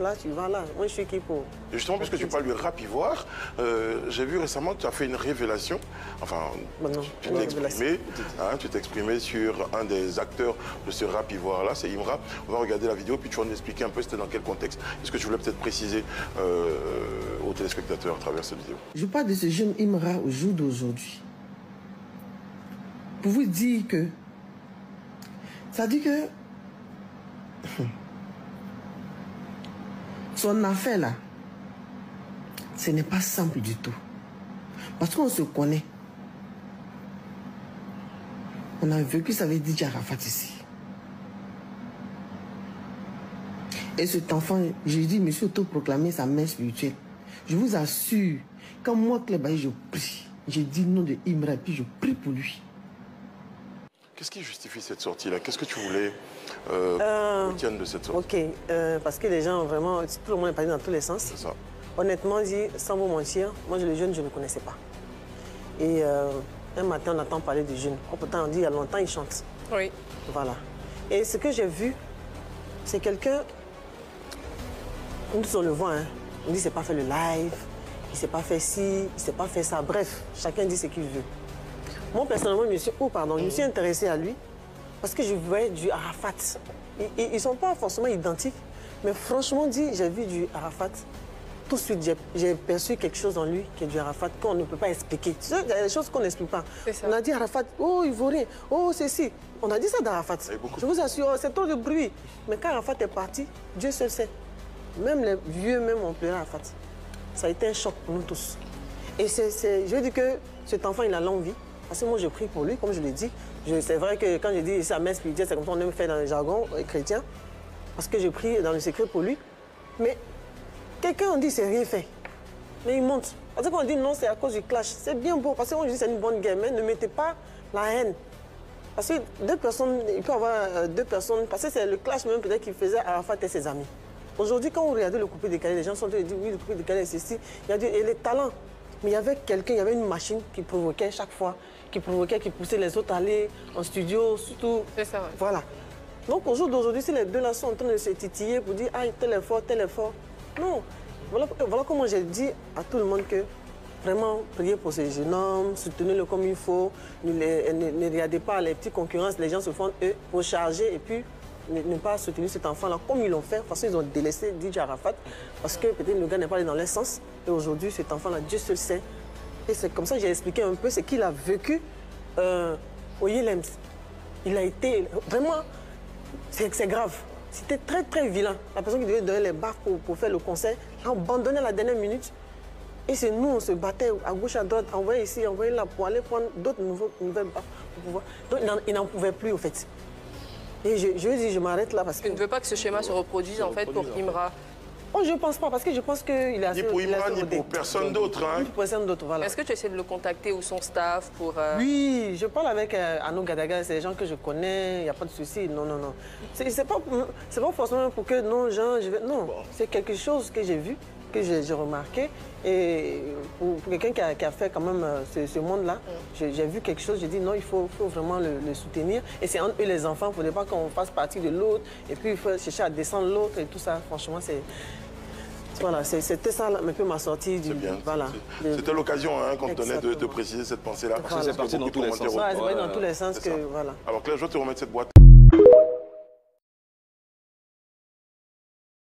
là, tu vas là. Moi, je suis qui pour... Et justement, puisque tu parles du rap ivoire, j'ai vu récemment que tu as fait une révélation. Enfin, tu t'es exprimé sur un des acteurs de ce rap ivoire-là, c'est Imra. On va regarder la vidéo, puis tu vas nous expliquer un peu c'était dans quel contexte. Est-ce que tu voulais peut-être préciser aux téléspectateurs à travers cette vidéo? Je parle de ce jeune Imra au jour d'aujourd'hui. Pour vous dire que... Ça dit que... Son affaire là, ce n'est pas simple du tout. Parce qu'on se connaît. On a vécu ça avec DJ Arafat ici. Et cet enfant, j'ai dit, monsieur autoproclamé sa mère spirituelle. Je vous assure, quand moi, Clébaï, je prie, j'ai dit non de Imra, puis je prie pour lui. Qu'est-ce qui justifie cette sortie-là? Qu'est-ce que tu voulais retenir de cette sortie? Ok, parce que les gens, vraiment, tout le monde est parti dans tous les sens. C'est ça. Honnêtement, sans vous mentir, moi, le jeune, je ne le connaissais pas. Et un matin, on entend parler du jeune. Oh, pourtant, on dit il y a longtemps, il chante. Oui. Voilà. Et ce que j'ai vu, c'est quelqu'un... Nous, on le voit, hein. On dit qu'il ne s'est pas fait le live, il ne s'est pas fait ci, il ne s'est pas fait ça. Bref, chacun dit ce qu'il veut. Moi, personnellement, je me suis intéressée à lui parce que je voyais du Arafat. Ils ne sont pas forcément identiques, mais franchement dit, j'ai vu du Arafat. Tout de suite, j'ai perçu quelque chose en lui qui est du Arafat qu'on ne peut pas expliquer. Il y a des choses qu'on n'explique pas. On a dit Arafat, oh, Ivoirien, oh, ceci. On a dit ça d'Arafat. Je vous assure, oh, c'est trop de bruit. Mais quand Arafat est parti, Dieu seul sait. Même les vieux, même ont pleuré Arafat. Ça a été un choc pour nous tous. Et je dis que cet enfant, il a l'envie. Parce que moi, je prie pour lui, comme je l'ai dit. C'est vrai que quand je dis sa messe spirituelle, c'est comme ça qu'on aime faire dans le jargon chrétien. Parce que je prie dans le secret pour lui. Mais quelqu'un, on dit, c'est rien fait. Mais il monte. Parce qu'on dit non, c'est à cause du clash. C'est bien beau, parce qu'on dit c'est une bonne guerre. Mais ne mettez pas la haine. Parce que deux personnes, il peut y avoir deux personnes. Parce que c'est le clash même peut-être qu'il faisait Arafat et ses amis. Aujourd'hui, quand on regardait le coupé décalé, les gens sont dit oui, le coupé décalé, c'est ceci. Il y a les talents. Mais il y avait quelqu'un, il y avait une machine qui provoquait chaque fois, qui poussait les autres à aller en studio, surtout. C'est ça, ouais. Voilà. Donc au jour d'aujourd'hui, si les deux là sont en train de se titiller pour dire ah, tel effort, non. Voilà comment j'ai dit à tout le monde que vraiment priez pour ces jeunes hommes, soutenez-le comme il faut, ne regardez pas les petites concurrences, les gens se font eux pour charger et puis ne pas soutenir cet enfant-là comme ils l'ont fait, parce qu'ils ont délaissé DJ Arafat, parce que peut-être le gars n'est pas allé dans leur sens. Et aujourd'hui, cet enfant-là, Dieu seul sait. Et c'est comme ça que j'ai expliqué un peu ce qu'il a vécu au Yelems. Il a été vraiment... C'est grave. C'était très, très vilain. La personne qui devait donner les baffes pour faire le concert a abandonné à la dernière minute. Et c'est nous, on se battait à gauche, à droite, envoyé ici, envoyé là, pour aller prendre d'autres nouvelles baffes pour pouvoir... Donc il n'en pouvait plus, au fait. Et je lui ai dit, je m'arrête là parce que... Tu ne veux pas que ce schéma se reproduise, en fait, pour Imra? Oh, je ne pense pas, parce que je pense qu'il a... Ni pour Imra, ni pour personne d'autre. Hein. Ni pour personne d'autre, voilà. Est-ce que tu essaies de le contacter ou son staff pour... Oui, je parle avec Anou Gadaga, c'est des gens que je connais, il n'y a pas de souci, non. C'est pas forcément pour que, non, Jean, je vais... Non, c'est quelque chose que j'ai vu, que j'ai remarqué. Et pour quelqu'un qui a fait quand même ce monde-là, j'ai vu quelque chose, j'ai dit non, il faut vraiment le soutenir. Et c'est entre eux les enfants, il ne faudrait pas qu'on fasse partie de l'autre. Et puis il faut chercher à descendre l'autre et tout ça. Franchement, c'est... Voilà, c'était ça un peu ma sortie. Voilà. C'était l'occasion qu'on te donnait de préciser cette pensée-là. C'est parti dans tous les sens. C'est parti dans tous les sens que... Voilà. Alors Claire, je vais te remettre cette boîte.